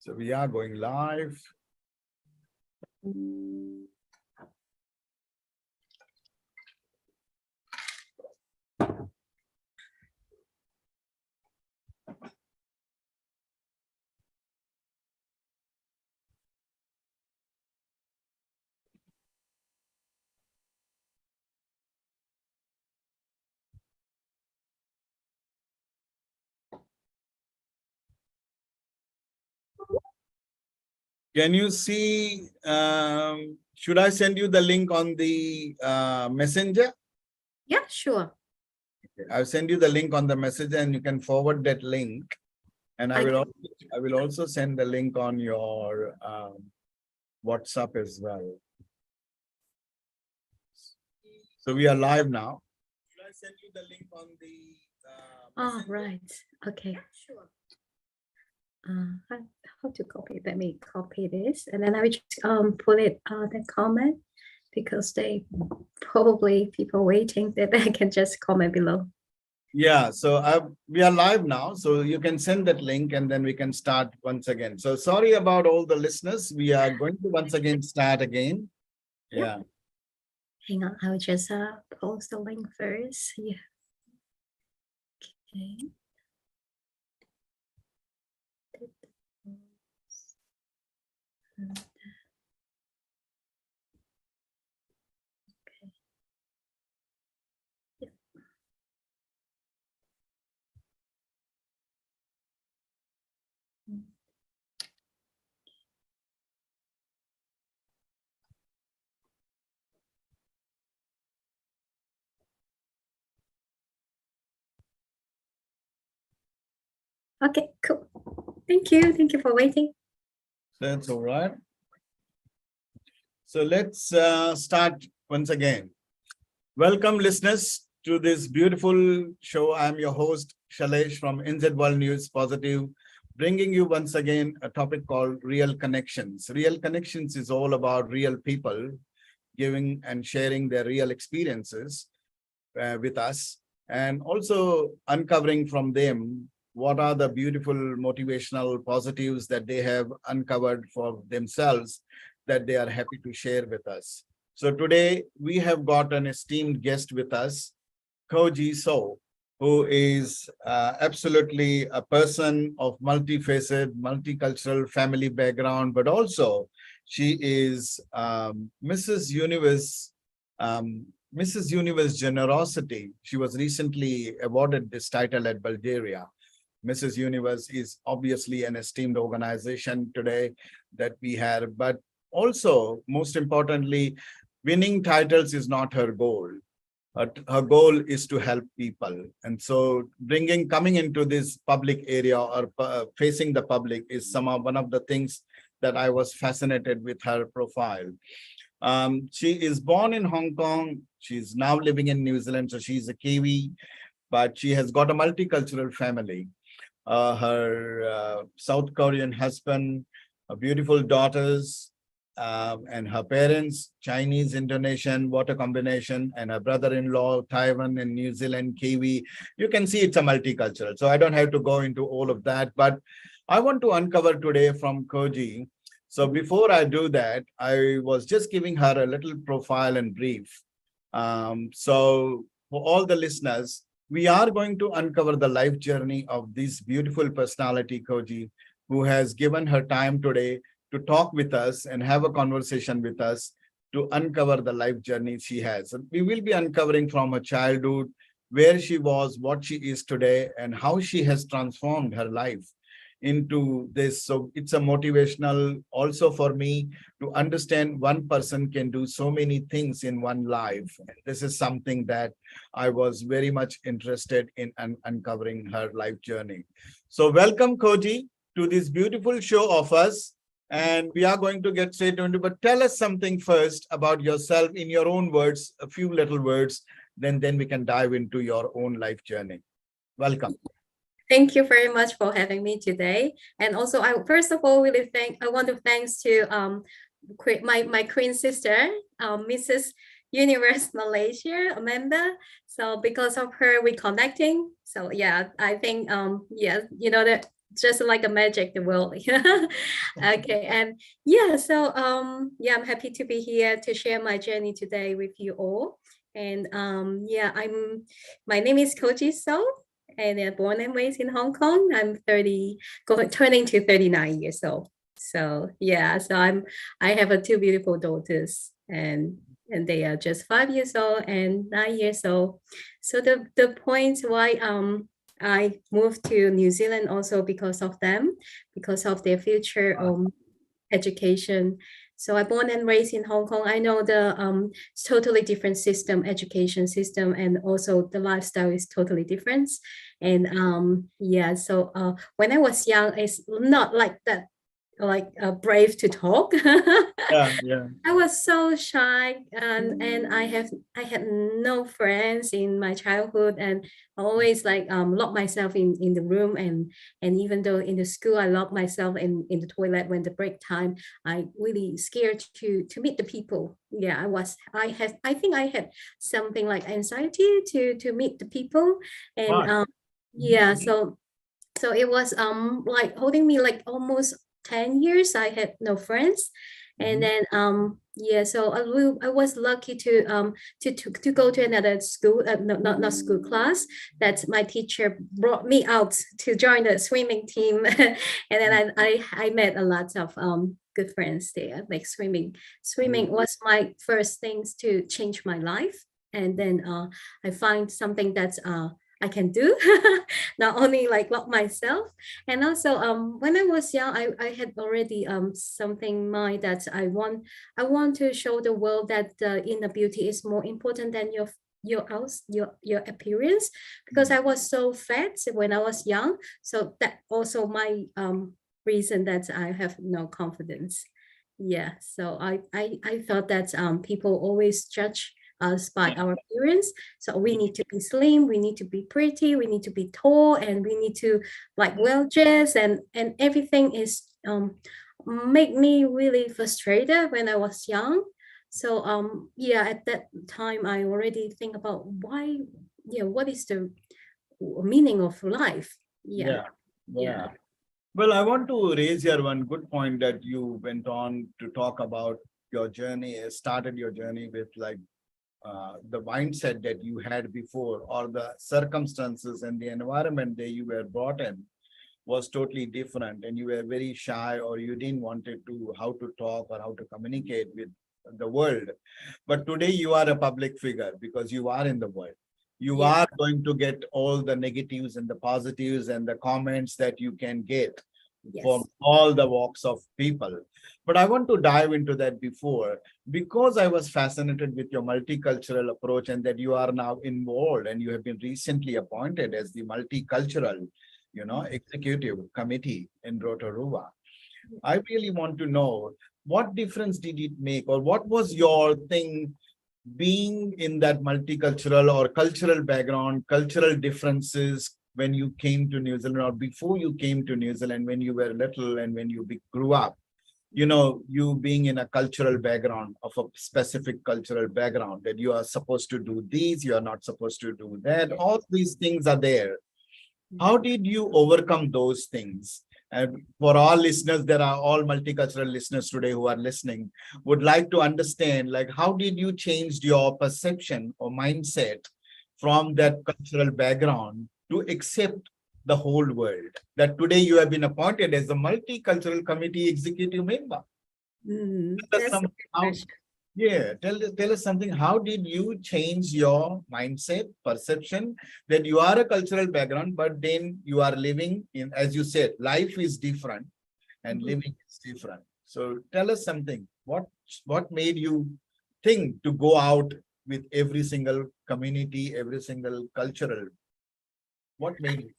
So we are going live. Can you see, should I send you the link on the messenger? Yeah, sure. Okay. I'll send you the link on the messenger and you can forward that link. And I will also send the link on your WhatsApp as well. So we are live now. Should I send you the link on the Oh, right. Okay. Sure. How to copy? Let me copy this, and then I will just put it the comment, because they probably people waiting that they can just comment below. Yeah, so we are live now, so you can send that link and then we can start once again. So sorry about all the listeners. We are going to once again start again. Yeah. Hang on, I will just post the link first. Yeah. Okay. Okay, cool. Thank you. Thank you for waiting. That's all right. So let's start once again. Welcome, listeners, to this beautiful show. I'm your host, Shailesh from NZ World News Positive, bringing you once again a topic called Real Connections. Real Connections is all about real people giving and sharing their real experiences with us, and also uncovering from them what are the beautiful motivational positives that they have uncovered for themselves that they are happy to share with us. So today we have got an esteemed guest with us, Kogi, who is absolutely a person of multifaceted, multicultural family background, but also she is Mrs. Universe, Mrs. Universe Generosity. She was recently awarded this title at Bulgaria. Mrs. Universe is obviously an esteemed organization today that we have, but also, most importantly, winning titles is not her goal. Her goal is to help people. And so coming into this public area or facing the public is one of the things that I was fascinated with her profile. She is born in Hong Kong. She's now living in New Zealand. So she's a Kiwi, but she has got a multicultural family. Her South Korean husband, beautiful daughters, and her parents, Chinese, Indonesian, what a combination, and her brother-in-law, Taiwan and New Zealand, Kiwi. You can see it's a multicultural. So I don't have to go into all of that, but I want to uncover today from Kogi. So before I do that, I was just giving her a little profile and brief. So for all the listeners, we are going to uncover the life journey of this beautiful personality, Kogi, who has given her time today to talk with us and have a conversation with us to uncover the life journey she has. And we will be uncovering from her childhood, where she was, what she is today, and how she has transformed her life into this. So it's a motivational also for me to understand one person can do so many things in one life. And this is something that I was very much interested in uncovering her life journey. So welcome, Kogi, to this beautiful show of us. And we are going to get straight into it, but tell us something first about yourself in your own words, a few little words, then we can dive into your own life journey. Welcome. Thank you very much for having me today. And also, I first of all I want to thanks to my queen sister, Mrs. Universe Malaysia, Amanda. So because of her, we're connecting. So yeah, I think yeah, you know that just like a magic, the world. Okay, and yeah, so yeah, I'm happy to be here to share my journey today with you all. And yeah, my name is Kogi So, and born and raised in Hong Kong. I'm 30, turning to 39 years old. So yeah, so I have two beautiful daughters, and they are just 5 years old and 9 years old. So the point why I moved to New Zealand also because of them, because of their future education. So I born and raised in Hong Kong. I know the totally different system, education system, and also the lifestyle is totally different. And yeah, so when I was young, it's not like that, like brave to talk. Yeah, yeah. I was so shy, and I had no friends in my childhood, and always like lock myself in the room, and even though in the school I lock myself in the toilet when the break time. I really scared to meet the people. Yeah, I think I had something like anxiety to meet the people, and Right. yeah, so it was like holding me like almost 10 years. I had no friends. And Mhm. then yeah, so I was lucky to go to another school, not school class, that my teacher brought me out to join the swimming team. And then I met a lot of good friends there. Like swimming was my first things to change my life. And then I find something that I can do, not only like love myself. And also when I was young, I had already something in mind that I want to show the world that inner beauty is more important than your appearance, because I was so fat when I was young. So that also my reason that I have no confidence. Yeah, so I thought that people always judge us by our appearance. So we need to be slim, we need to be pretty, we need to be tall, and we need to like well dressed, and everything is make me really frustrated when I was young. So yeah, at that time I already think about why, yeah, what is the meaning of life? Yeah, Yeah, yeah. yeah. Well, I want to raise here one good point that you went on to talk about your journey, started your journey with like the mindset that you had before, or the circumstances and the environment that you were brought in was totally different, and you were very shy, or you didn't wanted to how to talk or how to communicate with the world. But today you are a public figure because you are in the world. You Yeah. are going to get all the negatives and the positives and the comments that you can get from Yes. all the walks of people. But I want to dive into that before, because I was fascinated with your multicultural approach, and that you are now involved and you have been recently appointed as the multicultural, executive committee in Rotorua. I really want to know, what difference did it make, or what was your thing being in that multicultural or cultural background, cultural differences when you came to New Zealand, or before you came to New Zealand, when you were little and when you grew up, you being in a cultural background of a specific cultural background, that you are supposed to do these, you are not supposed to do that. All these things are there. How did you overcome those things? And for all listeners, there are all multicultural listeners today who are listening, would like to understand, like, how did you change your perception or mindset from that cultural background to accept the whole world? That today you have been appointed as a multicultural committee executive member. Tell us That's a some, good how, question. yeah, tell us something. How did you change your mindset, perception, that you are a cultural background, but then you are living in, as you said, life is different and Mhm. living is different. So tell us something. What made you think to go out with every single community, every single cultural? What made you?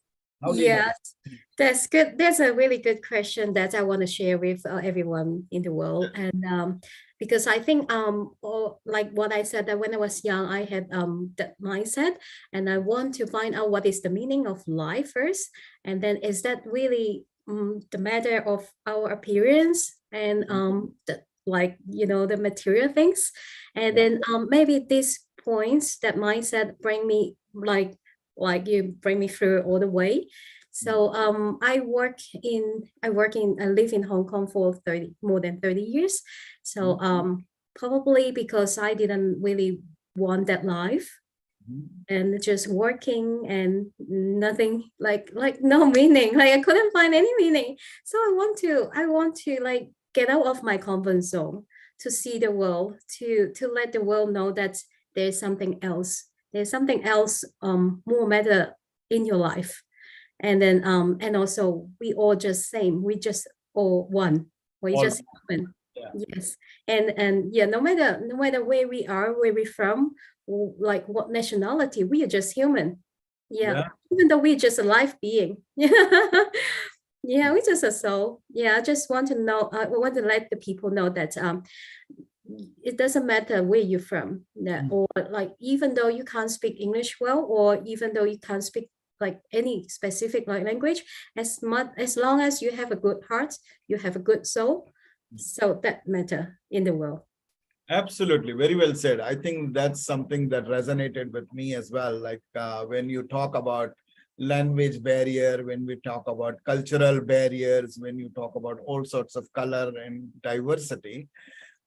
How did Yes, that's good. That's a really good question that I want to share with everyone in the world. And because I think or like what I said, that when I was young, I had that mindset, and I want to find out what is the meaning of life first, and then is that really the matter of our appearance, and the, like the material things, and Yeah. then maybe these points, that mindset bring me like you bring me through all the way. So I live in Hong Kong for more than 30 years. So probably because I didn't really want that life and just working and nothing like no meaning. Like I couldn't find any meaning. So I want to like get out of my comfort zone to see the world, to let the world know that there's something else. There's something else more matter in your life. And then and also we all just same. We just all one. We All, just human. yeah. Yes. And yeah, no matter where we are, where we're from, like what nationality, we are just human. Yeah. Yeah. Even though we're just a life being. Yeah, we just a soul. Yeah, I just want to know, I want to let the people know that it doesn't matter where you're from, that, or like even though you can't speak English well, or even though you can't speak like any specific like language, as long as you have a good heart, you have a good soul, so that matter in the world. Absolutely, very well said. I think that's something that resonated with me as well. Like when you talk about language barrier, when we talk about cultural barriers, when you talk about all sorts of color and diversity,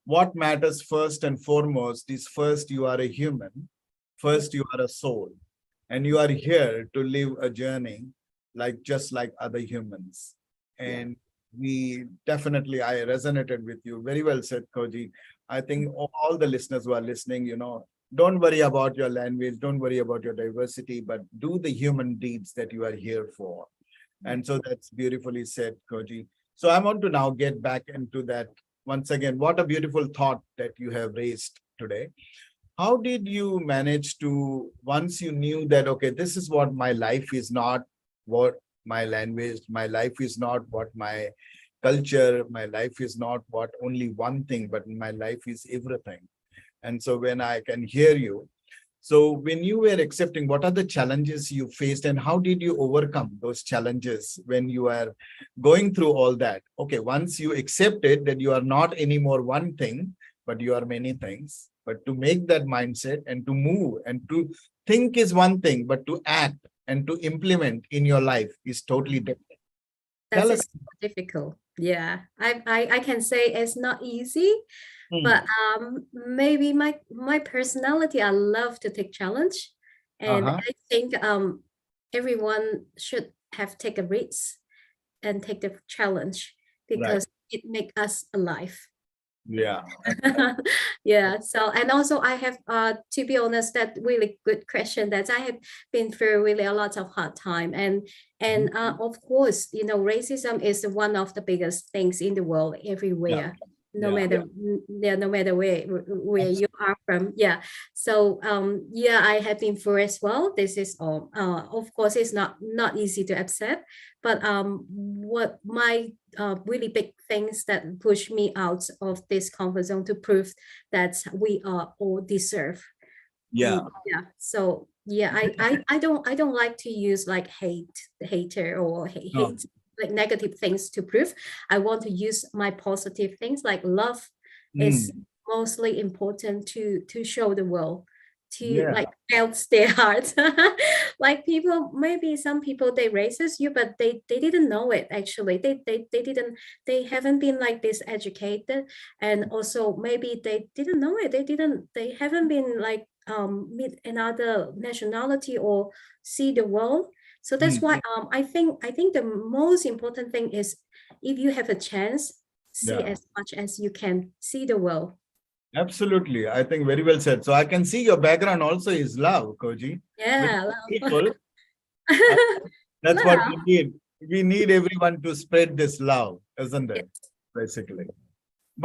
what matters first and foremost is first you are a human, first you are a soul, and you are here to live a journey like just like other humans. Yeah, And we definitely, I resonated with you. Very well said, Koji. I think all the listeners who are listening, don't worry about your language, don't worry about your diversity, but do the human deeds that you are here for. And so that's beautifully said, Koji. So I want to now get back into that once again. What a beautiful thought that you have raised today. How did you manage to, once you knew that, okay, this is what my life is not, what my language, my life is not what my culture, my life is not what only one thing, but my life is everything. And so when I can hear you, so when you were accepting, what are the challenges you faced and how did you overcome those challenges when you are going through all that? Okay, once you accepted that you are not anymore one thing, but you are many things, but to make that mindset and to move and to think is one thing, but to act and to implement in your life is totally different. that Tell us. is difficult. Yeah, I can say it's not easy, but Hmm. maybe my personality, I love to take challenge, and Uh-huh. I think everyone should have take a risk and take the challenge Right. because it make us alive. Yeah. Yeah, so and also I have to be honest, that really good question, that I have been through really a lot of hard time, and of course, racism is one of the biggest things in the world Yeah. everywhere, no Yeah. matter, yeah, no matter where you are from. Yeah. So yeah, I have been through as well. This is of course it's not easy to accept, but what my really big things that push me out of this comfort zone to prove that we are all deserve. Yeah. Yeah. So yeah, I don't like to use like hater or No. hate like negative things to prove. I want to use my positive things like love is Mm. mostly important to show the world, to Yeah. like melt their hearts. Like people, maybe some people they racist you, but they didn't know it actually. They didn't, they haven't been like this educated, and also maybe they didn't know it. They haven't been like meet another nationality or see the world. So that's Mm. why I think the most important thing is, if you have a chance, see Yeah. as much as you can, see the world. Absolutely. I think very well said. So I can see your background also is love, Koji, which Yeah, is love. beautiful. Uh, That's what Love. we need. We need everyone to spread this love, isn't it? Yes. Basically.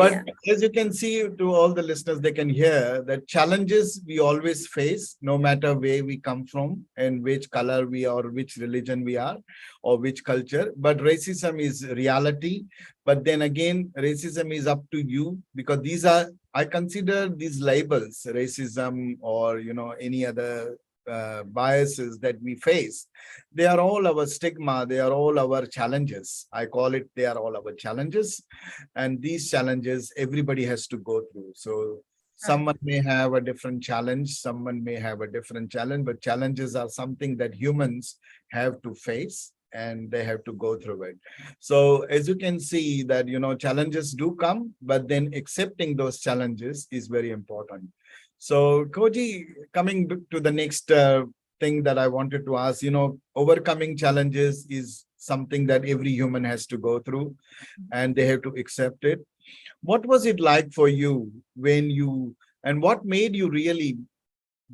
But Yeah. as you can see, to all the listeners, they can hear that challenges we always face, no matter where we come from and which color we are, which religion we are, or which culture. But racism is reality. But then again, racism is up to you, because these are, I consider these labels, racism or any other biases that we face, they are all our stigma, they are all our challenges. I call it, they are all our challenges, and these challenges everybody has to go through. So Right. someone may have a different challenge, someone may have a different challenge, but challenges are something that humans have to face, and they have to go through it. So as you can see that, challenges do come, but then accepting those challenges is very important. So Koji, coming to the next thing that I wanted to ask, overcoming challenges is something that every human has to go through, and they have to accept it. What was it like for you and what made you really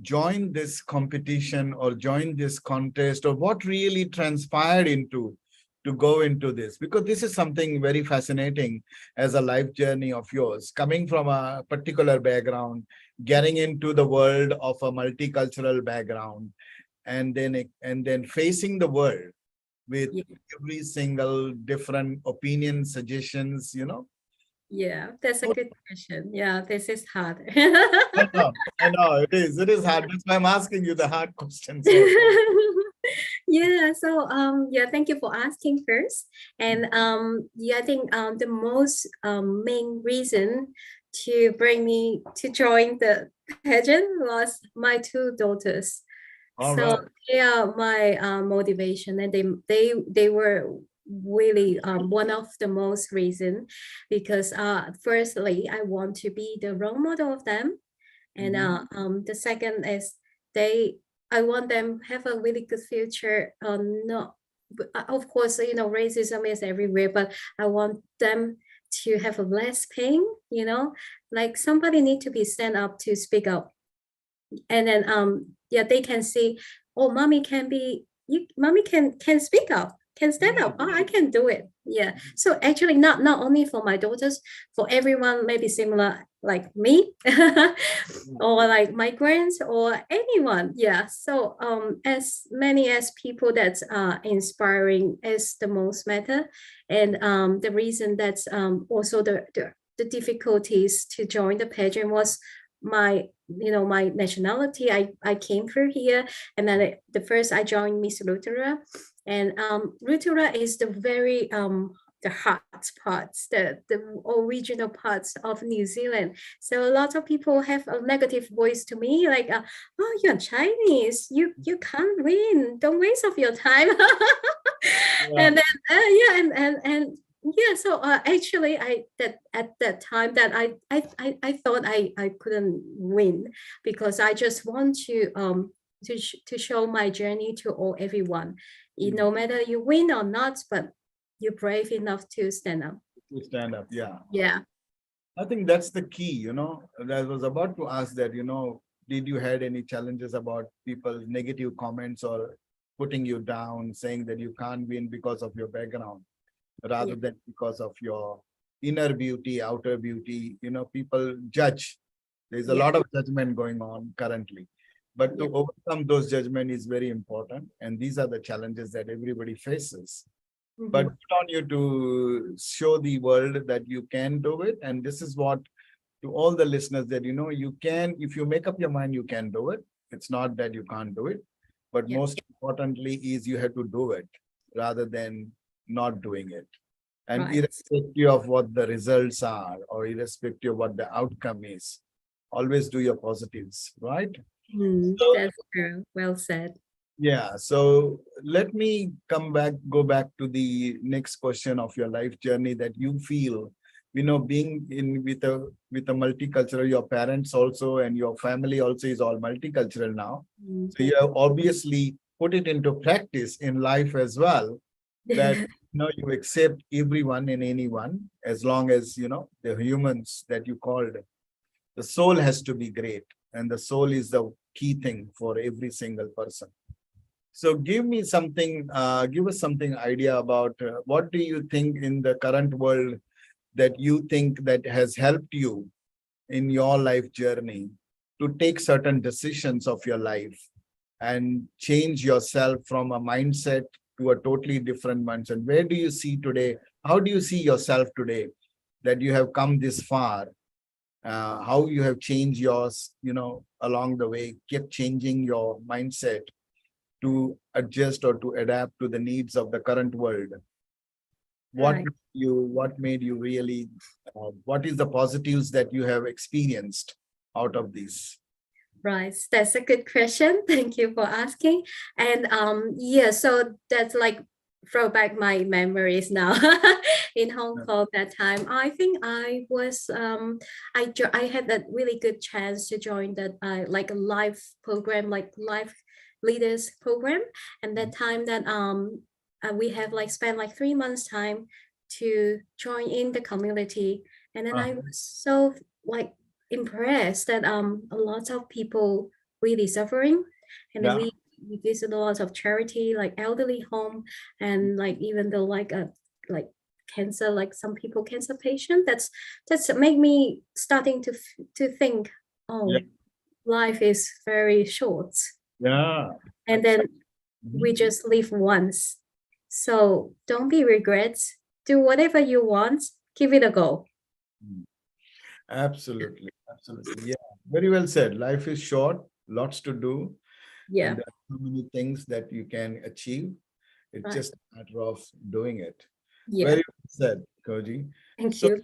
join this competition or join this contest, or what really transpired into to go into this? Because this is something very fascinating as a life journey of yours, coming from a particular background, getting into the world of a multicultural background, and then facing the world with Yeah, every single different opinion, suggestions. yeah, that's a good question. Yeah, this is hard. I know, it is hard. That's why I'm asking you the hard questions. So Yeah, so yeah, thank you for asking first. And yeah, I think the most main reason to bring me to join the pageant was my two daughters. all So right. they are my motivation, and they were really one of the most reason, because firstly I want to be the role model of them, and Mhm. the second is they I want them have a really good future. No, of course, racism is everywhere, but I want them to have a less pain. Like somebody need to be stand up to speak up, and then yeah, they can see, oh, mommy can be you mommy can speak up, can stand Yeah. up. Oh, I can do it. Yeah, so actually not only for my daughters, for everyone maybe similar like me, or like migrants or anyone. Yeah, so as many as people that's inspiring is the most matter. And the reason that's also the difficulties to join the pageant was my my nationality. I came through here, and then the first I joined Miss Rotorua, and Rotorua is the very the hot parts, the original parts of New Zealand. So a lot of people have a negative voice to me, like, oh, you're Chinese, you can't win, don't waste of your time. Yeah. And then yeah, and yeah, so actually I that at that time that I thought I couldn't win, because I just want to show my journey to all everyone. No matter you win or not, but you're brave enough to stand up. To stand up. Yeah. Yeah. I think that's the key. I was about to ask that, did you had any challenges about people's negative comments or putting you down, saying that you can't win because of your background, rather Yeah. than because of your inner beauty, outer beauty? People judge. There's a Yeah. lot of judgment going on currently. But to Yeah. overcome those judgment is very important. And these are the challenges that everybody faces. But Mhm. good on you to show the world that you can do it. And this is what, to all the listeners, that you can, if you make up your mind, you can do it. It's not that you can't do it, but Yeah. most importantly is you have to do it rather than not doing it. And Right. irrespective of what the results are, or irrespective of what the outcome is, always do your positives, right? So That's true. Well said. yeah, so let me go back to the next question of your life journey, that you feel, being in with a multicultural, your parents also and your family also is all multicultural now. So you have obviously put it into practice in life as well, that you accept everyone and anyone, as long as the humans that you called. The soul has to be great, and the soul is the key thing for every single person. So give us something idea about what do you think in the current world that you think that has helped you in your life journey to take certain decisions of your life and change yourself from a mindset to a totally different mindset. Where do you see today? How do you see yourself today that you have come this far? How you have changed yours, along the way, kept changing your mindset to adjust or to adapt to the needs of the current world. Right. What made you really, what is the positives that you have experienced out of this? Right. That's a good question. Thank you for asking. And yeah, so that's like throw back my memories now. In Hong Kong that time, I think I was I had a really good chance to join that like a live program, like live leaders program. And that time that we have like spent like 3 months time to join in the community. And then I Uh, was so like impressed that a lot of people really suffering. And then yeah. we visit a lot of charity like elderly home, and like even though like cancer, like some people cancer patient, that's make me starting to think, Yeah. oh, life is very short, Yeah. and then Absolutely. we just live once. So don't be regrets, do whatever you want, give it a go. Mhm. Absolutely. Absolutely. Yeah. Very well said. Life is short, lots to do, and Yeah, there are so many things that you can achieve. It's right. just a matter of doing it. Yeah, Very well said, Koji. thank So you.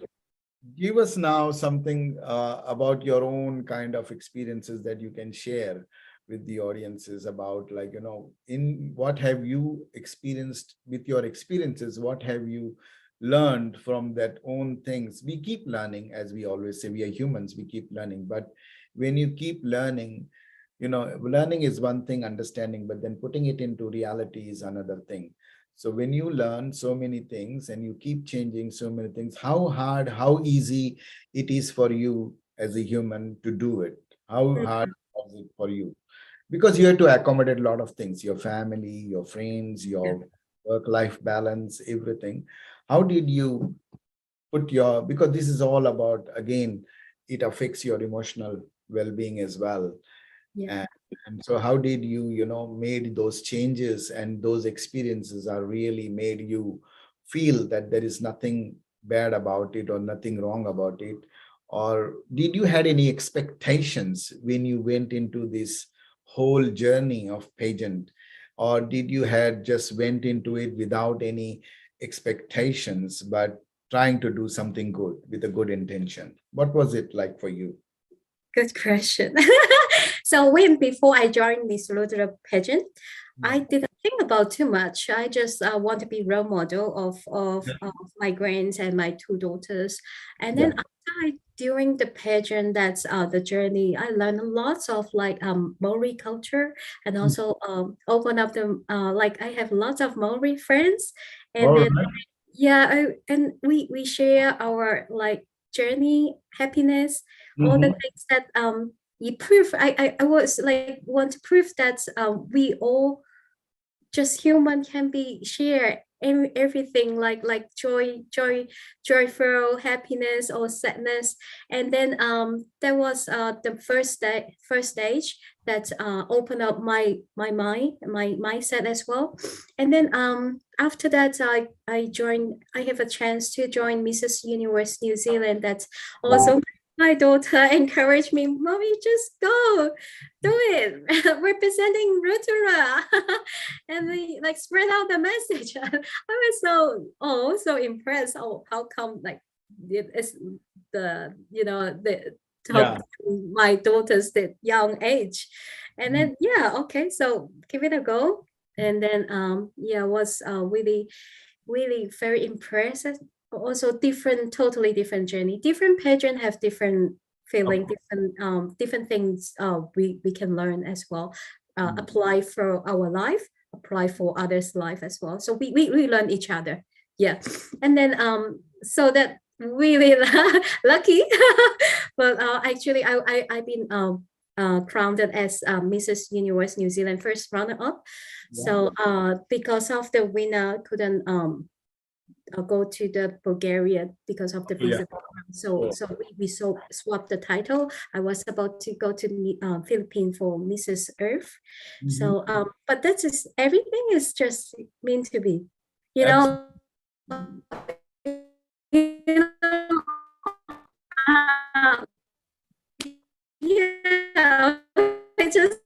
give us now something about your own kind of experiences that you can share with the audiences about, like, in what have you experienced with your experiences? What have you learned from that own things? We keep learning, as we always say, we are humans, we keep learning. But when you keep learning, learning is one thing, understanding, but then putting it into reality is another thing. So when you learn so many things and you keep changing so many things, how hard, how easy it is for you as a human to do it? How hard Mhm. was it for you? Because you have to accommodate a lot of things, your family, your friends, Yeah. your work-life balance, everything. How did you put your, because this is all about, again, it affects your emotional well-being as well. Yeah. And, and so how did you, made those changes, and those experiences are really made you feel that there is nothing bad about it or nothing wrong about it? Or did you had any expectations when you went into this whole journey of pageant? Or did you had just went into it without any expectations, but trying to do something good with a good intention? What was it like for you? Good question. So when before I joined Miss Rotary pageant, I Hmm. didn't think about too much. I just want to be role model of my grands and my two daughters. And Yeah. then during the pageant, that's the journey. I learned lots of like Maori culture, and Hmm. also open up the like I have lots of Maori friends, and All then right. yeah, and we share our like journey, happiness, all the Mhm. things that you prove. I was like want to prove that we all just human can be share everything like joyful happiness or sadness. And then there was the first stage that opened up my mind, my mindset as well. And then after that I joined, I have a chance to join Mrs. Universe New Zealand. That's Wow. also my daughter encouraged me, mommy, just go do it. Representing Rotorua. And they like spread out the message. I was so impressed. Oh, how come like it's the the Yeah. top my daughter's the young age. And then yeah, okay, so give it a go. And then yeah, was really very impressive. Also different, totally different journey. Different pageant have different Of feeling, course. different things we can learn as well. Mm. Apply for our life, apply for others' life as well. So we learn each other. Yeah. And then so that really lucky. But actually I've been crowned as Mrs. Universe New Zealand first runner up. Yeah. So because of the winner couldn't go to the Bulgaria because of the Oh, yeah. visa program. So Oh. we swapped the title. I was about to go to the Philippines for Mrs. Earth. Mhm. So but that's just everything is just meant to be. You Absolutely. know, you know, uh, yeah, I just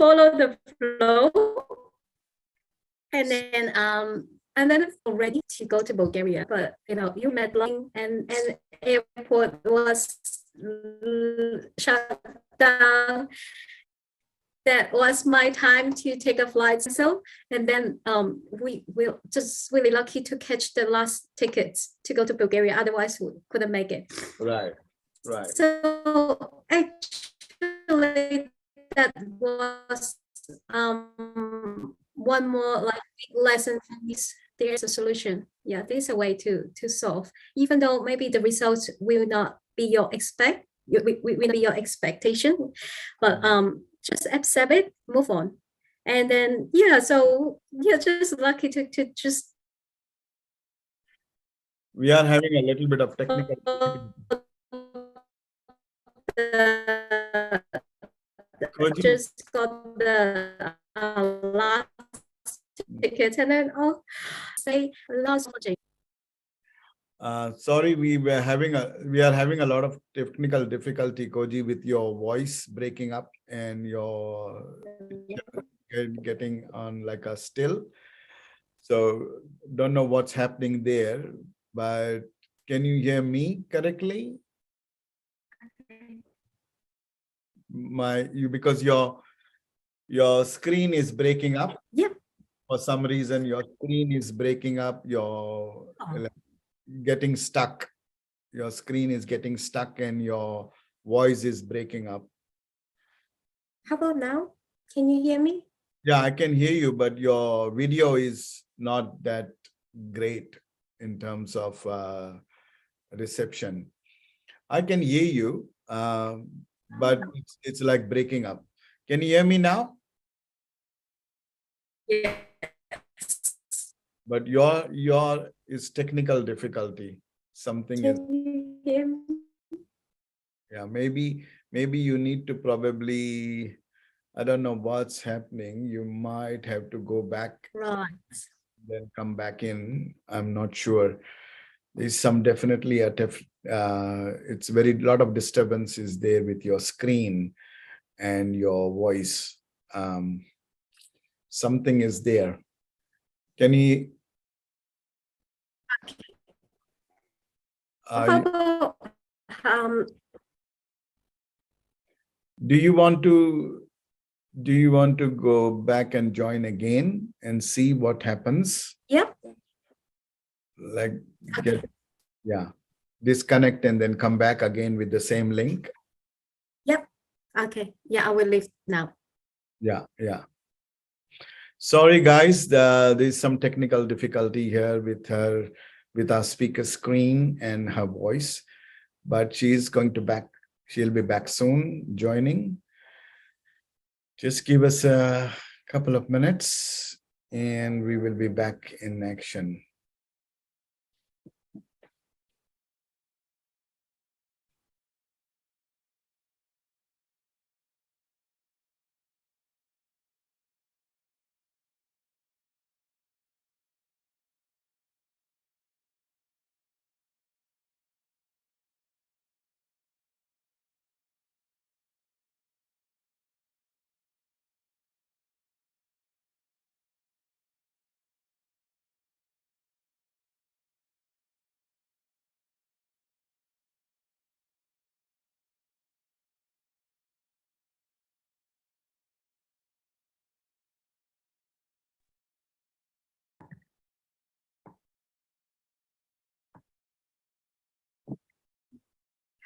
follow the flow. And then already to go to Bulgaria, but you met and airport was shut down. that was my time to take a flight. So, and then we were just really lucky to catch the last tickets to go to Bulgaria. Otherwise, we couldn't make it. Right. Right. So actually, that was one more like big lesson for me. There's a solution. Yeah, there's a way to solve. Even though maybe the results will not be your will be your expectation, but just accept it, move on, and then yeah. So yeah, just lucky to just We are having a little bit of technical difficulty. Koji, just got the last ticket and then say last project. sorry, we are having a lot of technical difficulty, Koji, with your voice breaking up and your getting on like a still. So don't know what's happening there, but can you hear me correctly? Because your screen is breaking up. Yeah. For some reason, your screen is breaking up. You're getting stuck. Your screen is getting stuck and your voice is breaking up. How about now? Can you hear me? Yeah, I can hear you, but your video is not that great in terms of reception. I can hear you, but it's like breaking up. Can you hear me now? Yes. But your is technical difficulty. Something is. Can you hear me? Yeah, maybe you need to probably, I don't know what's happening. You might have to go back, Right. then come back in. I'm not sure. There's some definitely it's very lot of disturbance is there with your screen and your voice. Something is there. Can you? How about Do you want to go back and join again and see what happens? yep. Like disconnect and then come back again with the same link. Yep. Okay. Yeah, I will leave now. Yeah. Sorry guys, there's some technical difficulty here with our speaker screen and her voice, but she'll be back soon joining. Just give us a couple of minutes and we will be back in action.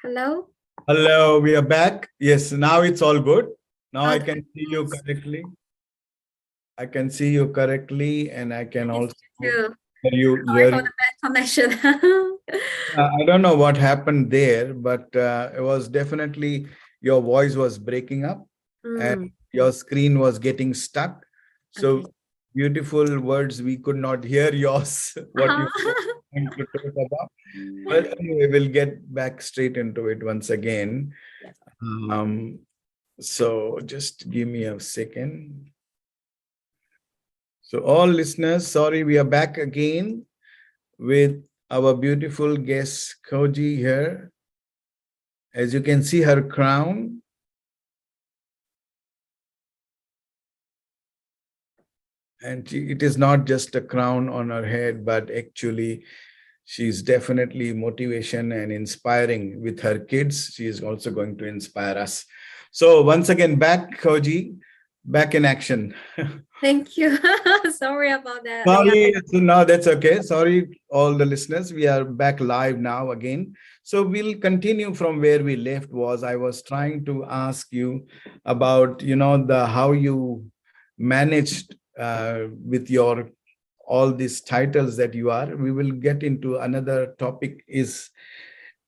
Hello. Hello, we are back. Yes, now it's all good. Now I Okay. can see you correctly. I can see you correctly, and I can also Too. hear you. Sorry for the bad connection. I don't know what happened there, but it was definitely your voice was breaking up and your screen was getting stuck. So Okay. beautiful words, we could not hear yours, what you want to talk about. But anyway, we'll get back straight into it once again. Yes. So just give me a second. So all listeners, sorry, we are back again with our beautiful guest Kogi here. As you can see her crown. And it is not just a crown on her head, but actually she's definitely motivation and inspiring with her kids. She is also going to inspire us. So once again, back, Kogi. back in action. Thank you. Sorry about that. Yeah. Sorry, no, that's okay. Sorry, all the listeners. We are back live now again. So we'll continue from where we left. Was I was trying to ask you about, the how you managed with your all these titles that you are. We will get into another topic. Is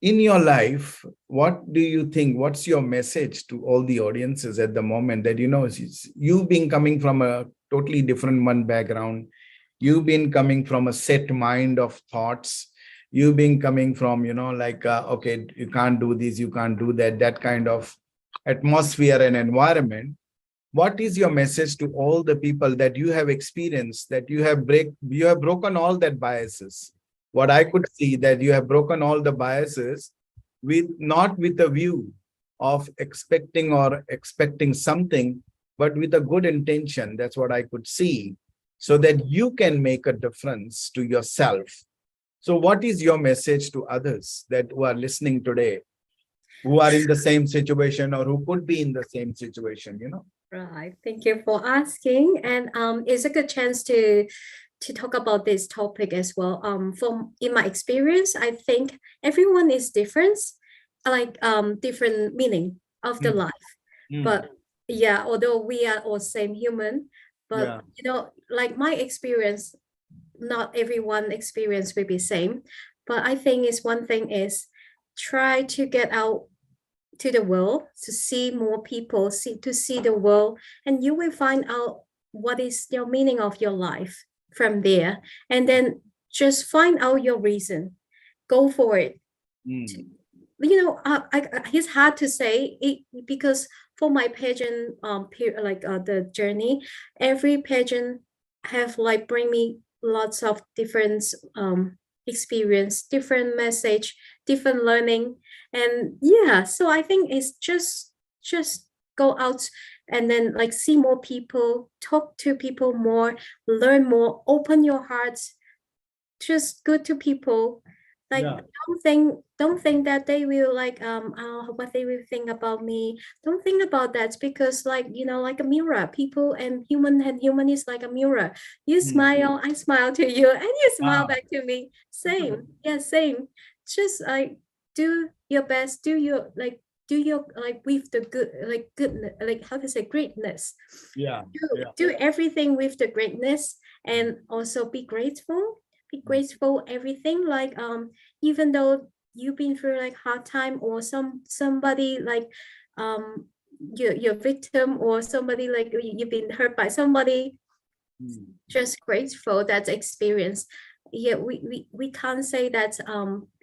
in your life, what do you think? What's your message to all the audiences at the moment that you being coming from a totally different one background, you've been coming from a set mind of thoughts, you've been coming from like okay, you can't do this, you can't do that, that kind of atmosphere and environment. What is your message to all the people that you have experienced, that you have broken all that biases? What I could see, that you have broken all the biases with not with a view of expecting something, but with a good intention. That's what I could see, so that you can make a difference to yourself. So what is your message to others that who are listening today, who are in the same situation or who could be in the same situation? Right. Thank you for asking. And it's a good chance to talk about this topic as well. From in my experience, I think everyone is different, like different meaning of the Mm, life. mm, But yeah, although we are all same human, but yeah, like my experience, not everyone experience will be same. But I think is one thing is try to get out to the world to see more people, see the world, and you will find out what is your meaning of your life from there. And then just find out your reason. Go for it. mm, It's hard to say it because for my pageant the journey, every pageant have like bring me lots of different experience, different message, different learning. And yeah, so I think it's just go out and then like see more people, talk to people more, learn more, open your hearts, just good to people. Like yeah, don't think that they will like what they will think about me. Don't think about that because like like a mirror, people and human is like a mirror. You mm, smile, I smile to you, and you smile ah, back to me. Same, yeah, same. Just like do your best, do your like with the goodness, like how to say greatness. yeah, Do everything with the greatness, and also be grateful everything, like even though you've been through like hard time, or somebody like um your victim, or somebody like you've been hurt by somebody, mm, just grateful that experience. Yeah, we can't say that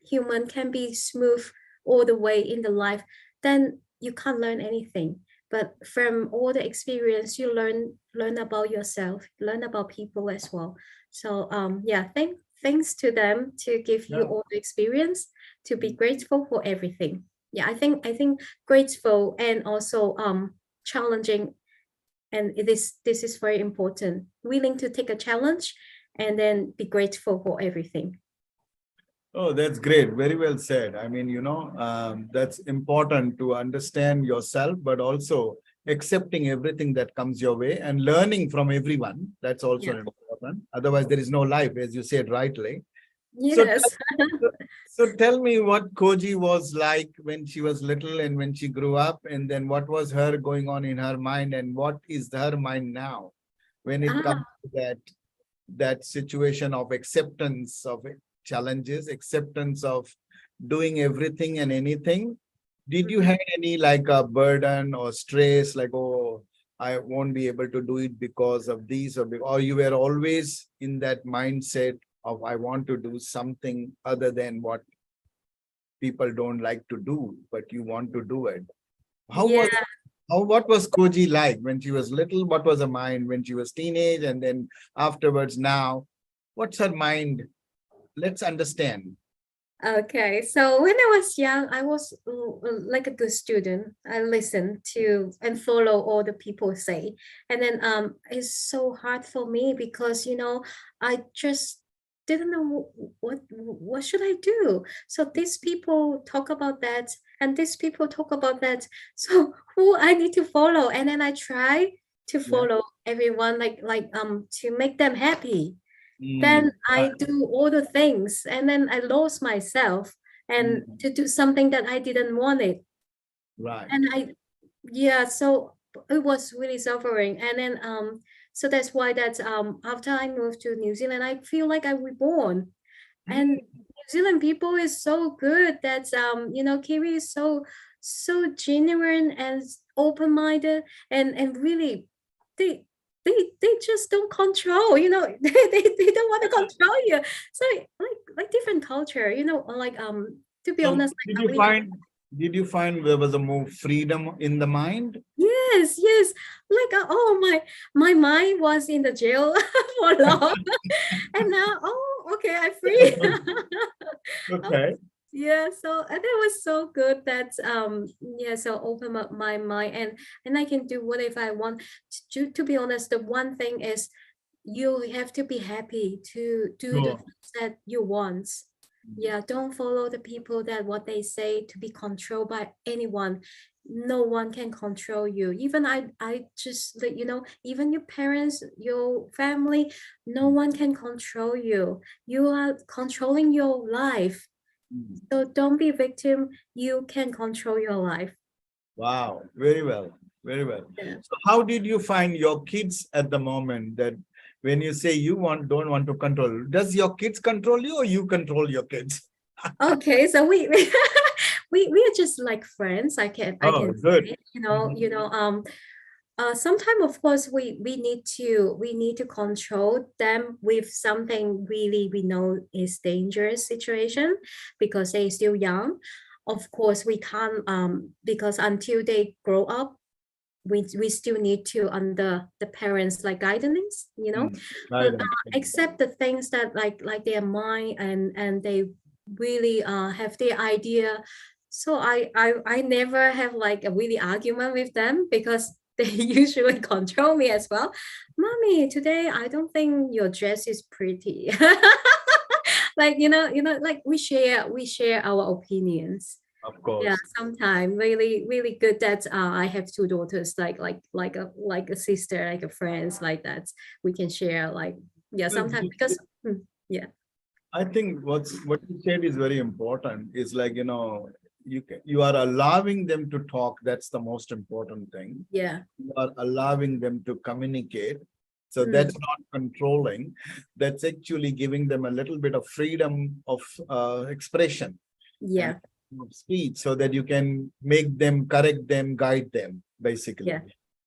human can be smooth all the way in the life, then you can't learn anything. But from all the experience, you learn about yourself, learn about people as well. So yeah, thanks to them to give you yeah. all the experience, to be grateful for everything. Yeah, I think grateful and also challenging, and this is very important, willing to take a challenge and then be grateful for everything. Oh, that's great. Very well said. I mean, that's important to understand yourself, but also accepting everything that comes your way and learning from everyone. That's also Yeah. important. Otherwise, there is no life, as you said rightly. So, Yes. so tell me what Koji was like when she was little and when she grew up, and then what was her going on in her mind, and what is her mind now when it comes ah, to that situation of acceptance of challenges, acceptance of doing everything and anything. Did you mhm. have any like a burden or stress, like, oh, I won't be able to do it because of these, or you were always in that mindset of I want to do something other than what people don't like to do, but you want to do it. How was Yeah. what was Koji like when she was little? What was her mind when she was teenage, and then afterwards now? What's her mind? Let's understand. Okay, so when I was young, I was like a good student. I listened to and follow all the people say, and then it's so hard for me because I just didn't know what should I do. So these people talk about that, and these people talk about that. So who I need to follow, and then I try. to Yeah. follow everyone, to make them happy. Mm. Then I do all the things, and then I lost myself and Mm. to do something that I didn't want it. Right. And yeah, so it was really suffering. And then so that's why that after I moved to New Zealand, I feel like I reborn. And Mm. New Zealand people is so good that Kiwi is so genuine and open-minded, and really they they just don't control, they don't want to control you. So like different culture, to be So honest, did you find there was a more freedom in the mind? yes, yes. Oh, my mind was in the jail for long. And now, oh, okay, I'm free. Oh, Okay. yeah, so and that was so good that yeah, so open up my mind, and I can do whatever I want. To be honest, the one thing is you have to be happy to do the Sure. things that you want. Yeah, don't follow the people that what they say to be controlled by anyone. No one can control you. Even I just like, even your parents, your family, no one can control you. You are controlling your life. Mm. So don't be victim. You can control your life. Wow. Very well. Very well. Yeah. So how did you find your kids at the moment that when you say you don't want to control, does your kids control you or you control your kids? Okay, so we are just like friends. I can Oh, good. say, Mhm. sometimes of course we need to control them with something really we know is dangerous situation because they're still young. Of course, we can't because until they grow up, we still need to under the parents like guidance. Mm. But Guidance. accept the things that like their mind and they really have their idea. So I never have like a really argument with them because they usually control me as well. Mommy, today I don't think your dress is pretty. Like like we share our opinions. Of Yeah, course. sometimes really, really good that I have two daughters, like a sister, like a friends, like that. We can share, like, yeah, sometimes because yeah, I think what you said is very important. Is like, you are allowing them to talk. That's the most important thing. yeah, You are allowing them to communicate. So mm, that's not controlling. That's actually giving them a little bit of freedom of expression and yeah, of speech so that you can make them, correct them, guide them, basically. yeah,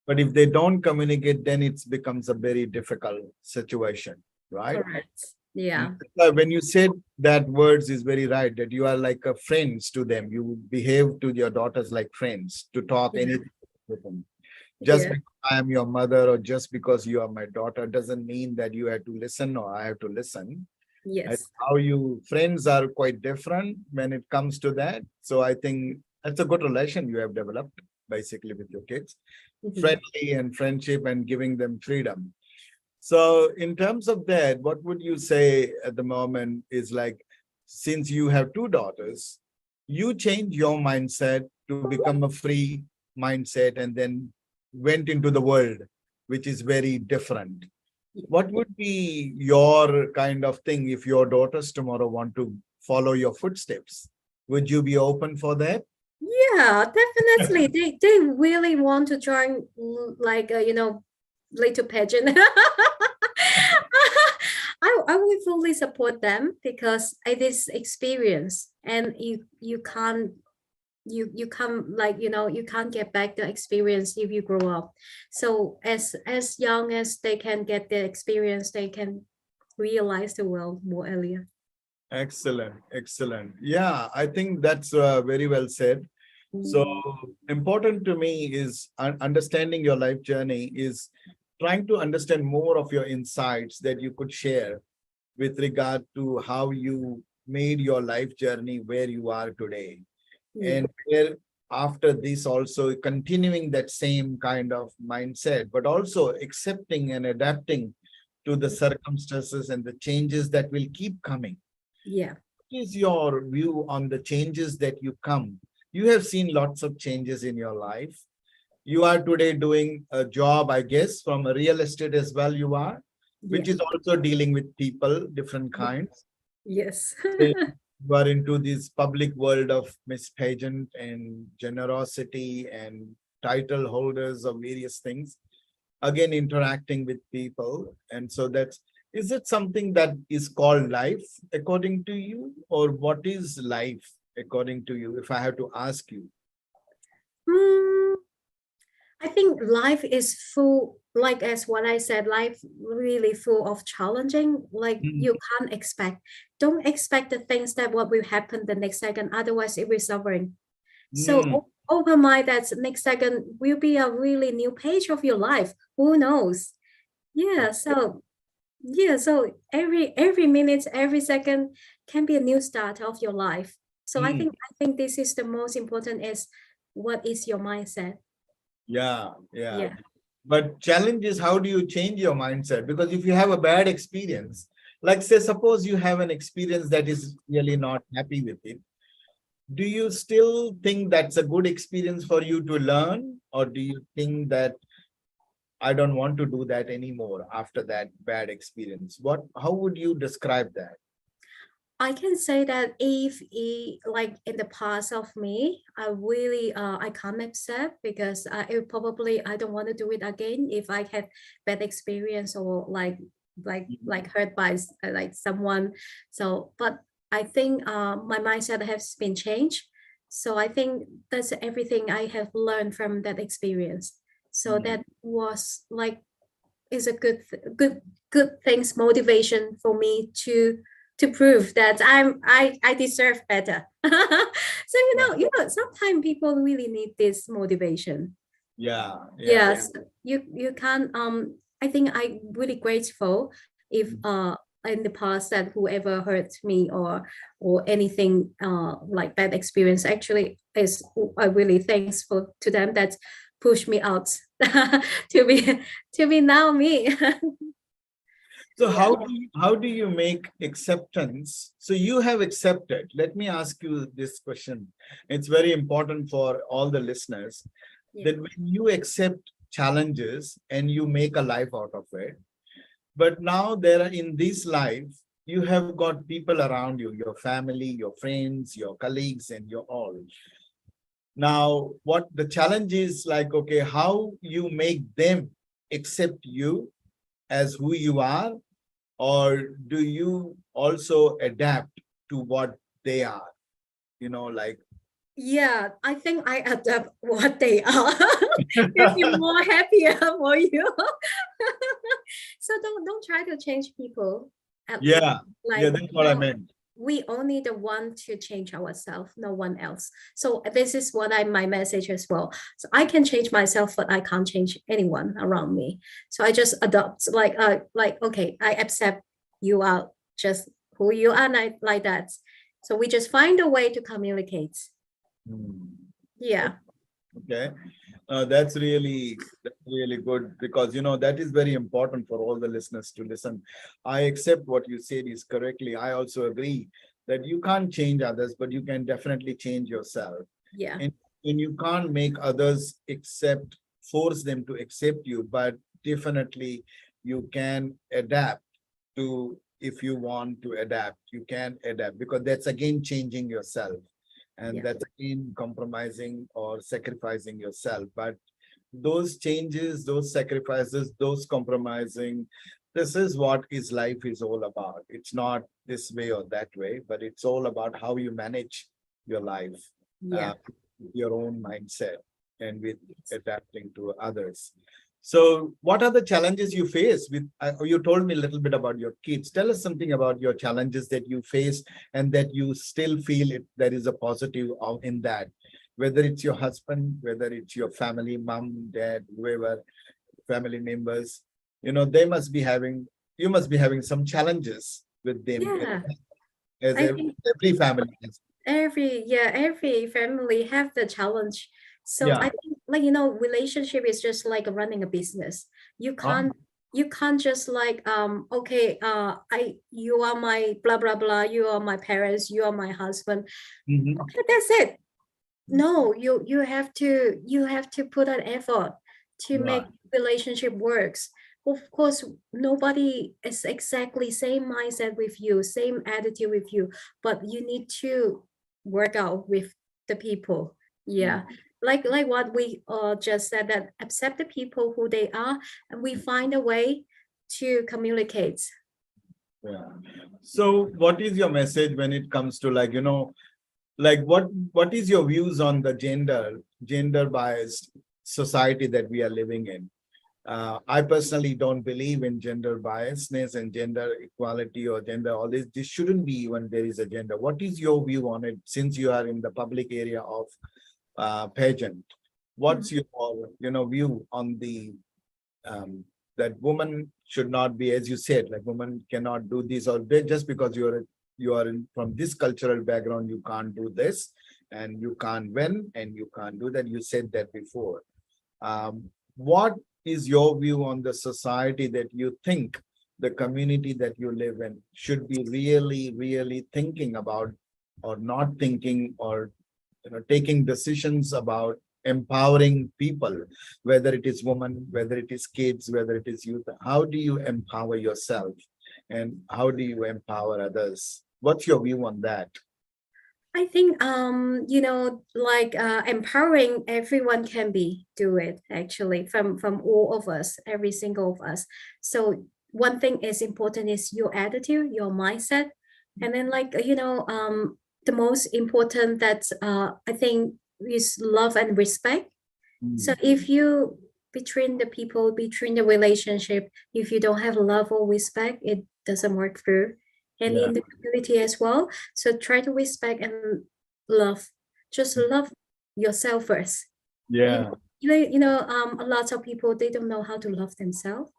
But if they don't communicate, then it becomes a very difficult situation, right? correct. Yeah, When you said that words is very right, that you are like a friends to them. You behave to your daughters like friends to talk yeah, anything with them. Just yeah, because I am your mother or just because you are my daughter doesn't mean that you have to listen or I have to listen. yes, How you friends are quite different when it comes to that. So I think that's a good relation you have developed basically with your kids, mhm, friendly and friendship and giving them freedom. So in terms of that, what would you say at the moment is like, since you have two daughters, you change your mindset to become a free mindset and then went into the world, which is very different. What would be your kind of thing if your daughters tomorrow want to follow your footsteps? Would you be open for that? yeah, definitely. They really want to join, like little pageant. I will fully support them because it is experience, and you can't, you can't get back the experience if you grow up. So as young as they can get the experience, they can realize the world more earlier. Excellent, excellent. Yeah, I think that's very well said. So Mm, important to me is understanding your life journey is trying to understand more of your insights that you could share with regard to how you made your life journey where you are today. yeah, And where after this also continuing that same kind of mindset, but also accepting and adapting to the circumstances and the changes that will keep coming. yeah, What is your view on the changes that you come? You have seen lots of changes in your life. You are today doing a job, I guess, from a real estate as well, you are, which Yeah. is also dealing with people, different kinds. Yes. Then you are into this public world of Miss Pageant and generosity and title holders of various things. Again, interacting with people. And so is it something that is called life according to you? Or what is life according to you, if I have to ask you? Hmm, I think life is full, like as what I said, life really full of challenging. Like Mm, you can't expect, don't expect the things that what will happen the next second. Otherwise, it will suffering. So mm, open mind that next second will be a really new page of your life. Who knows? Yeah. okay. So yeah. So every minute, every second can be a new start of your life. So Mm, I think this is the most important is what is your mindset? yeah, yeah. Yeah. But challenge is, how do you change your mindset? Because if you have a bad experience, like say, suppose you have an experience that is really not happy with it, do you still think that's a good experience for you to learn? Or do you think that I don't want to do that anymore after that bad experience? How would you describe that? I can say that if like in the past of me, I really I can't accept because it probably I don't want to do it again if I have bad experience or like hurt by like someone. So, but I think my mindset has been changed. So I think that's everything I have learned from that experience. So Mm. that was like is a good things motivation for me to prove that I deserve better. So Yeah, sometimes people really need this motivation. yeah, yeah. Yes, you can I think I really grateful if Mm. in the past that whoever hurt me or anything like that experience actually is I really thankful to them that push me out to be to be now me. So Yeah. how do you make acceptance? So you have accepted. Let me ask you this question. It's very important for all the listeners Yeah. that when you accept challenges and you make a life out of it, but now there are in this life, you have got people around you, your family, your friends, your colleagues, and your all. Now, what the challenge is like, okay, how you make them accept you as who you are, or do you also adapt to what they are? Like, Yeah, I think I adapt what they are. Will be more happier for you. So don't try to change people. yeah, yeah, Like that's what I meant. we only the one to change ourselves, no one else. So this is what my message as well. So I can change myself, but I can't change anyone around me. So I just adopt like okay, I accept you are just who you are like that. So we just find a way to communicate. Hmm. Yeah. Okay. That's really good, because that is very important for all the listeners to listen. I accept what you said is correctly. I also agree that you can't change others, but you can definitely change yourself. Yeah. And you can't make others force them to accept you, but definitely you can adapt to, if you want to adapt, you can adapt, because that's again changing yourself, and Yeah. that's again compromising or sacrificing yourself. But those changes, those sacrifices, those compromising, this is what is life is all about. It's not this way or that way, but it's all about how you manage your life, Yeah. uh, your own mindset, and with adapting to others. So, what are the challenges you face with? You told me a little bit about your kids. Tell us something about your challenges that you face and that you still feel there is a positive in that. Whether it's your husband, whether it's your family, mom, dad, whoever, family members, they must be having. You must be having some challenges with them, Yeah. as I think every family has. every family have the challenge. So Yeah. I think relationship is just like running a business. You Oh, can't you can't just like okay I you are my blah blah blah, you are my parents, you are my husband. mhm. Okay, that's it. no, you have to put an effort to Right. make relationship works. Of course, nobody is exactly same mindset with you, same attitude with you, but you need to work out with the people. Yeah. Mm. Like what we just said, that accept the people who they are, and we find a way to communicate. Yeah. So what is your message when it comes to, like, like what is your views on the gender biased society that we are living in? I personally don't believe in gender biasness and gender equality or gender all this. This shouldn't be even there is a gender. What is your view on it, since you are in the public area of pageant? Mm. What's your view on the um, that woman should not be, as you said, like woman cannot do this, or just because from this cultural background, you can't do this, and you can't win, and you can't do that. You said that before. What is your view on the society that you think the community that you live in should be really, really thinking about, or not thinking, or taking decisions about empowering people, whether it is women, whether it is kids, whether it is youth? How do you empower yourself, and how do you empower others? What's your view on that? I think like empowering everyone can be do it actually from all of us, every single of us. So one thing is important is your attitude, your mindset, and then like the most important that I think is love and respect. So Mm. if you between the people, between the relationship, if you don't have love or respect, it doesn't work through. And Yeah. in the community as well. So try to respect and love. Just love yourself first. You, Yeah. a lot of people they don't know how to love themselves.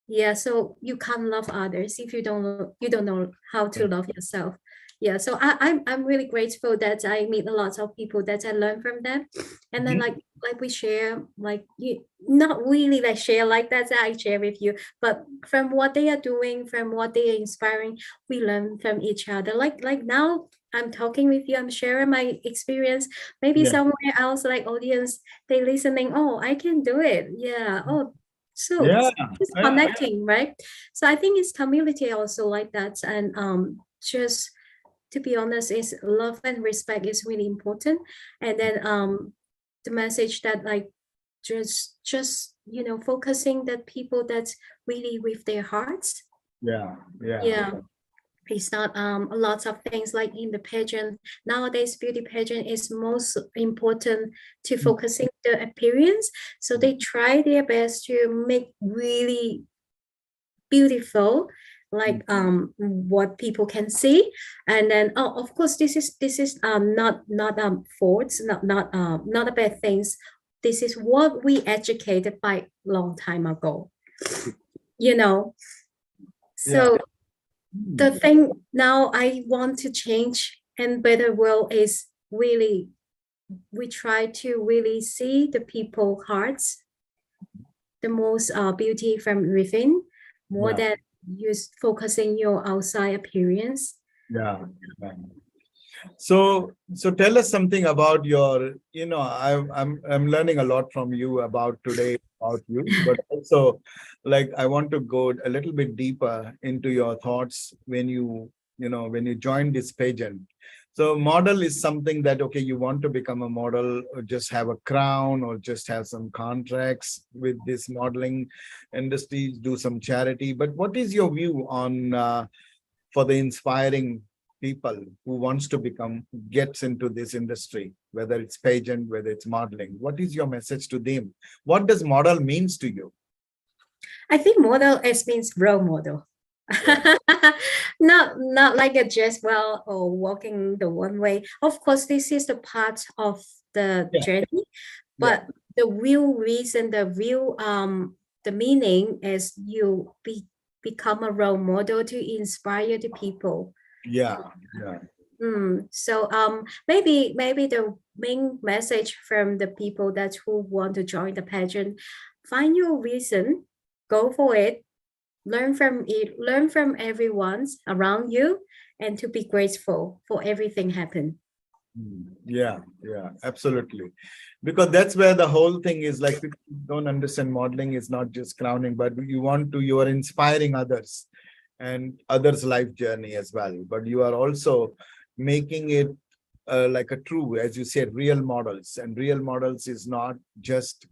Yeah, so you can't love others if you don't know how to love yourself. Yeah, so I'm really grateful that I meet a lot of people that I learn from them, and then Mhm. like we share like you not really like share like that I share with you, but from what they are doing, from what they are inspiring, we learn from each other. Like now I'm talking with you, I'm sharing my experience. Maybe Yeah. somewhere else like audience they listening. Oh, I can do it. Yeah. Oh, so Yeah. it's I, connecting, right? So I think it's community also like that, and just to be honest, is love and respect is really important, and then the message that like just focusing that people that's really with their hearts. yeah. Yeah. Yeah, it's not a lot of things like in the pageant nowadays. Beauty pageant is most important to focusing the appearance, so they try their best to make really beautiful like what people can see. And then oh, of course this is not faults, not a bad things. This is what we educated by long time ago, you know. Yeah. So the Mm. thing now I want to change and better world is really we try to really see the people hearts, the most beauty from within, more Yeah. than just focusing your outside appearance. Yeah. Yeah. So tell us something about your, I'm learning a lot from you about today about you, but also like I want to go a little bit deeper into your thoughts when you join this pageant. So model is something that, okay, you want to become a model, or just have a crown, or just have some contracts with this modeling industry, do some charity. But what is your view on for the inspiring people who wants to gets into this industry, whether it's pageant, whether it's modeling? What is your message to them? What does model means to you? I think model is means role model. Yeah. Not like a just well or walking the one way. Of course, this is the part of the Yeah. journey, Yeah. but the real reason, the meaning is become a role model to inspire the people. Yeah. Yeah. So maybe the main message from the people that who want to join the pageant, find your reason, go for it, learn from it, learn from everyone's around you, and to be grateful for everything happen. Yeah, yeah, absolutely. Because that's where the whole thing is like people don't understand modeling is not just crowning, but you are inspiring others and others' life journey as well. But you are also making it like a true, as you said, real models. And real models is not just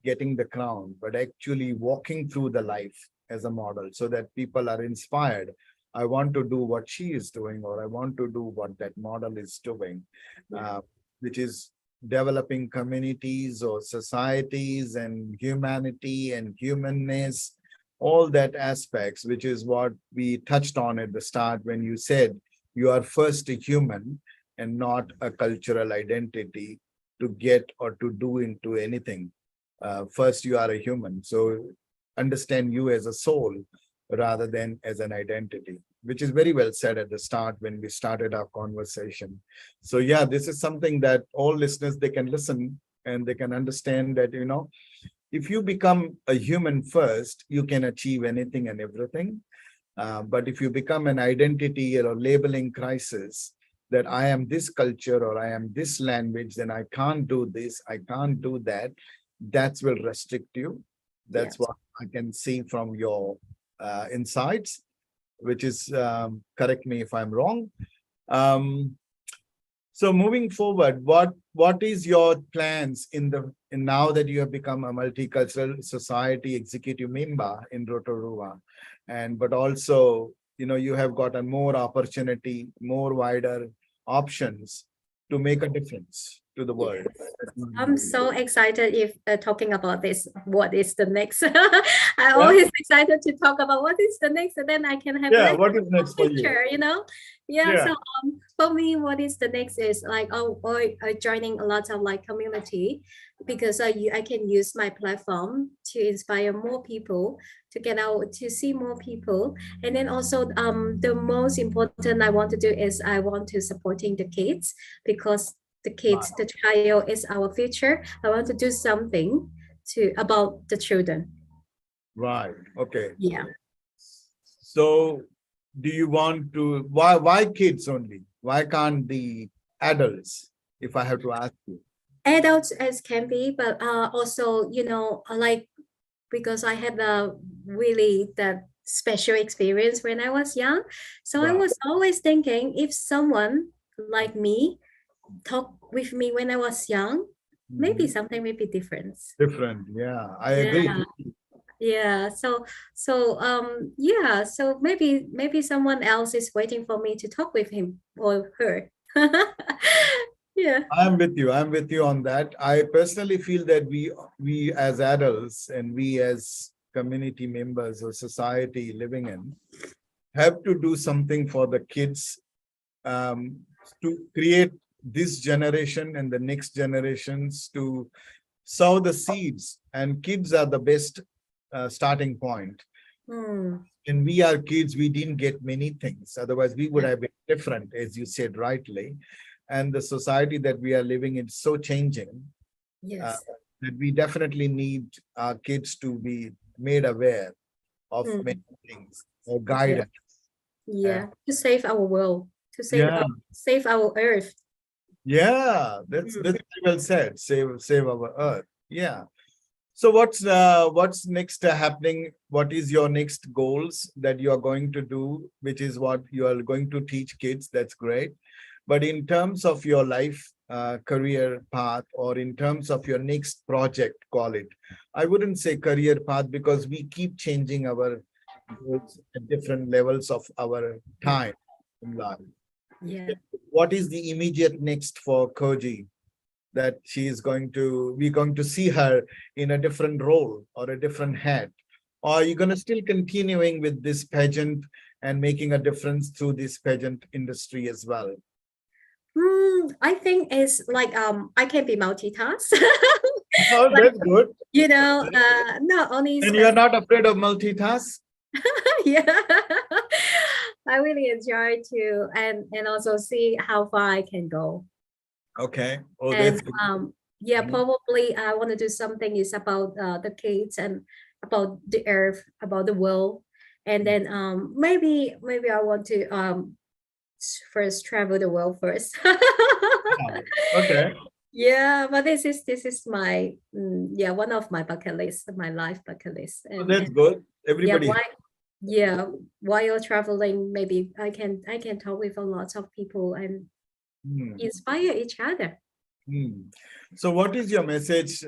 getting the crown, but actually walking through the life as a model so that people are inspired. I want to do what she is doing, or I want to do what that model is doing, Yeah. uh, which is developing communities or societies and humanity and humanness, all that aspects, which is what we touched on at the start when you said you are first a human and not a cultural identity to get or to do into anything. First, you are a human. So understand you as a soul rather than as an identity, which is very well said at the start when we started our conversation. So yeah, this is something that all listeners, they can listen and they can understand that, if you become a human first, you can achieve anything and everything. But if you become an identity or labeling crisis, that I am this culture or I am this language, then I can't do this, I can't do that, that will restrict you. That's Yes. what I can see from your insights, which is, correct me if I'm wrong. Um, so moving forward, what is your plans in now that you have become a multicultural society executive member in Rotorua, and but also you have got a more opportunity, more wider options to make a difference to the Yes. world. I'm so excited if talking about this. What is the next? I Yeah, always excited to talk about what is the next, and then I can have yeah. like What is a next for you? picture. Yeah. Yeah, So for me, what is the next is like joining a lot of like community because I can use my platform to inspire more people to get out to see more people, and then also the most important I want to do is I want to supporting the kids because the child is our future. I want to do something to about the children. right. Okay. Yeah. So do you want to, why kids only? Why can't the adults, if I have to ask you? Adults as can be, but also, like because I had a really that special experience when I was young. So I Right. was always thinking if someone like me talk with me when I was young, maybe Mhm. something may be different. Different. Yeah, I agree. Yeah. Yeah, so maybe someone else is waiting for me to talk with him or her. Yeah. I'm with you. I'm with you on that. I personally feel that we as adults and we as community members or society living in have to do something for the kids, um, to create this generation and the next generations to sow the seeds. And kids are the best starting point. Hmm. And we are kids, we didn't get many things. Otherwise, we would Yeah. have been different, as you said rightly. And the society that we are living in is so changing, uh, Yes. that we definitely need our kids to be made aware of many Hmm. things or Yeah. guidance. Uh, Yeah. To save our world, to yeah, save our earth. yeah, Hmm. that's very well said. Save our earth. Yeah. So what's next happening? What is your next goals that you are going to do, which is what you are going to teach kids? That's great. But in terms of your life, career path, or in terms of your next project, call it. I wouldn't say career path because we keep changing our goals at different levels of our time in life. Yeah. What is the immediate next for Koji? That we're going to see her in a different role or a different hat? Or are you going to still continuing with this pageant and making a difference through this pageant industry as well? I think it's like I can be multitask. Oh, Like that's good. not only And you're specific. not afraid of multitask? Yeah. I really enjoy to and also see how far I can go. Okay. Oh, And that's good. yeah, Mhm. probably I want to do something is about the kids and about the earth, about the world. And then maybe I want to first travel the world first. Wow. Okay. Yeah, but this is my yeah, one of my bucket list, my life bucket list. So And that's good. yeah, Everybody. why yeah, while traveling, maybe I can talk with a lot of people and Hmm. inspire each other. Hmm. So what is your message,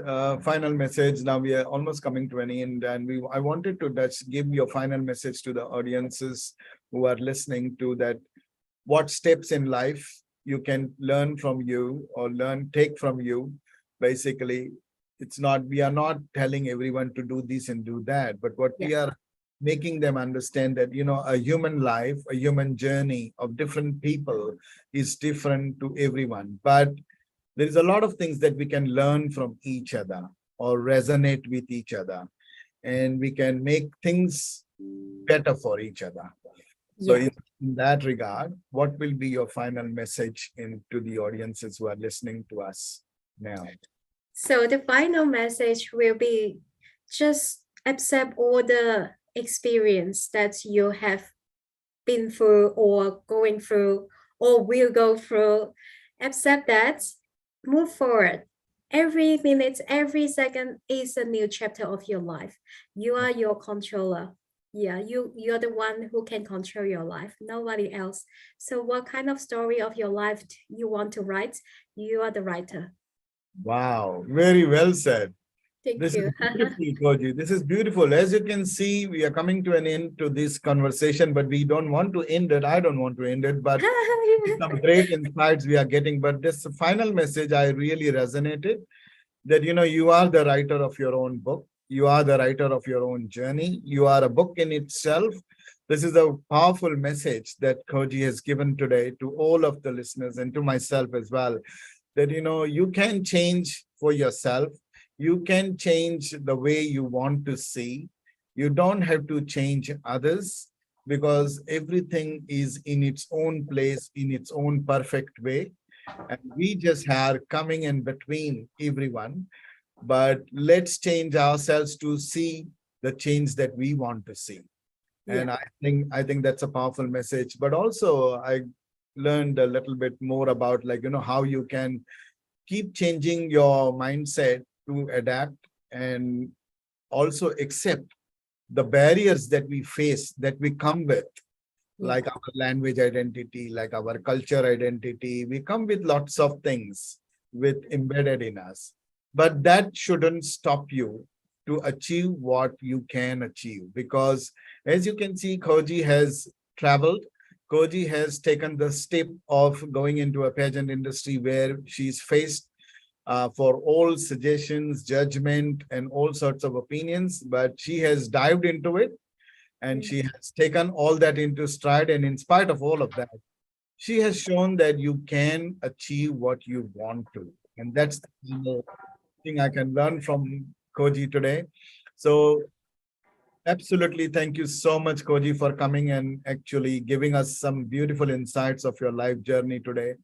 final message? Now we are almost coming to an end, and I wanted to just give your final message to the audiences who are listening to that. What steps in life you can learn from you or take from you. Basically, we are not telling everyone to do this and do that, but what Yeah, we are making them understand that, a human life, a human journey of different people is different to everyone. But there is a lot of things that we can learn from each other or resonate with each other, and we can make things better for each other. So yeah. in that regard, what will be your final message to the audiences who are listening to us now? So the final message will be just accept all the experience that you have been through or going through or will go through. Accept that, move forward. Every minute, every second is a new chapter of your life. You are your controller. Yeah, you're the one who can control your life, nobody else. So what kind of story of your life you want to write? You are the writer. Wow, very well said. Thank This is you. beautiful, Koji. This is beautiful. As you can see, we are coming to an end to this conversation, but we don't want to end it. I don't want to end it, but some great insights we are getting. But this final message, I really resonated that, you are the writer of your own book. You are the writer of your own journey. You are a book in itself. This is a powerful message that Koji has given today to all of the listeners and to myself as well, that, you can change for yourself. You can change the way you want to see. You don't have to change others, because everything is in its own place, in its own perfect way, and we just are coming in between everyone. But let's change ourselves to see the change that we want to see. Yeah, And I think that's a powerful message. But also I learned a little bit more about, like, how you can keep changing your mindset to adapt, and also accept the barriers that we face, that we come with, yeah, like our language identity, like our culture identity. We come with lots of things with embedded in us. But that shouldn't stop you to achieve what you can achieve. Because as you can see, Koji has traveled. Koji has taken the step of going into a pageant industry where she's faced for all suggestions, judgment, and all sorts of opinions. But she has dived into it, and yeah, she has taken all that into stride. And in spite of all of that, she has shown that you can achieve what you want to. And that's the thing I can learn from Koji today. So, absolutely, thank you so much, Koji, for coming and actually giving us some beautiful insights of your life journey today.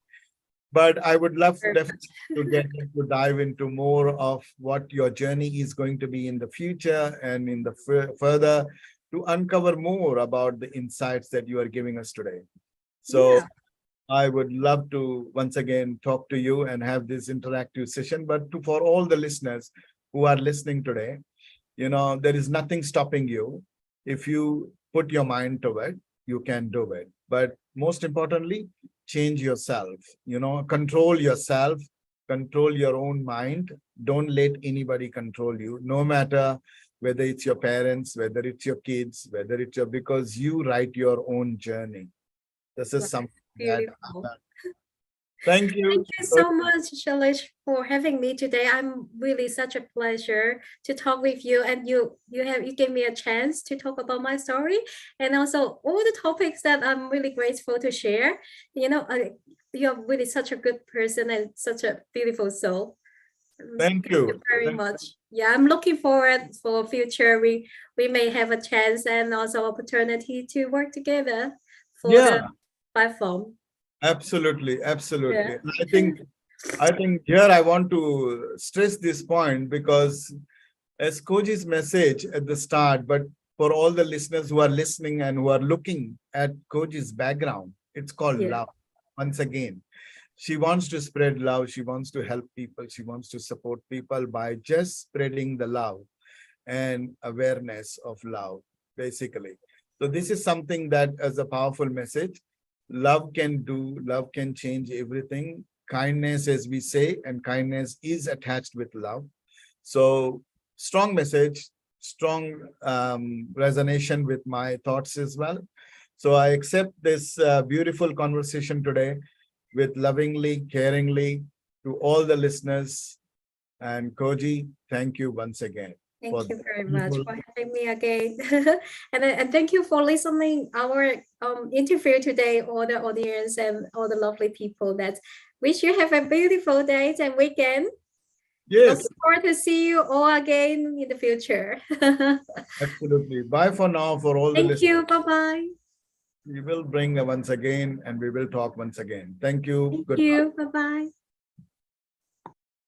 But I would love very definitely to get to dive into more of what your journey is going to be in the future and in the further, to uncover more about the insights that you are giving us today. So yeah, I would love to once again talk to you and have this interactive session. But for all the listeners who are listening today, there is nothing stopping you. If you put your mind to it, you can do it. But most importantly, change yourself, control yourself, control your own mind. Don't let anybody control you, no matter whether it's your parents, whether it's your kids, whether it's because you write your own journey. This is right. something that Beautiful. thank Thank you. you so much, Shailesh, for having me today. I'm really such a pleasure to talk with you, and you gave me a chance to talk about my story, and also all the topics that I'm really grateful to share. You're really such a good person and such a beautiful soul. Thank Thank you you. very much. Yeah, I'm looking forward for future. We may have a chance and also opportunity to work together for the Yeah, platform. absolutely, Yeah. absolutely. I think here I want to stress this point, because as Koji's message at the start, but for all the listeners who are listening and who are looking at Koji's background, It's called Yeah. love. Once again, she wants to spread love. She wants to help people. She wants to support people by just spreading the love and awareness of love, basically. So this is something that is a powerful message. Love can do, love can change everything. Kindness, as we say, and kindness is attached with love. So strong message, strong resonation with my thoughts as well. So I accept this beautiful conversation today with lovingly, caringly to all the listeners. And Koji, thank you once again for Thank you very much beautiful. for having me again. And thank you for listening our interview today, all the audience and all the lovely people that wish you have a beautiful day and weekend. Yes, Looking forward to see you all again in the future. absolutely. Bye for now for all the Thank listeners. you. Bye-bye. We will bring once again and we will talk once again. Thank you. Thank Good. you. Bye-bye.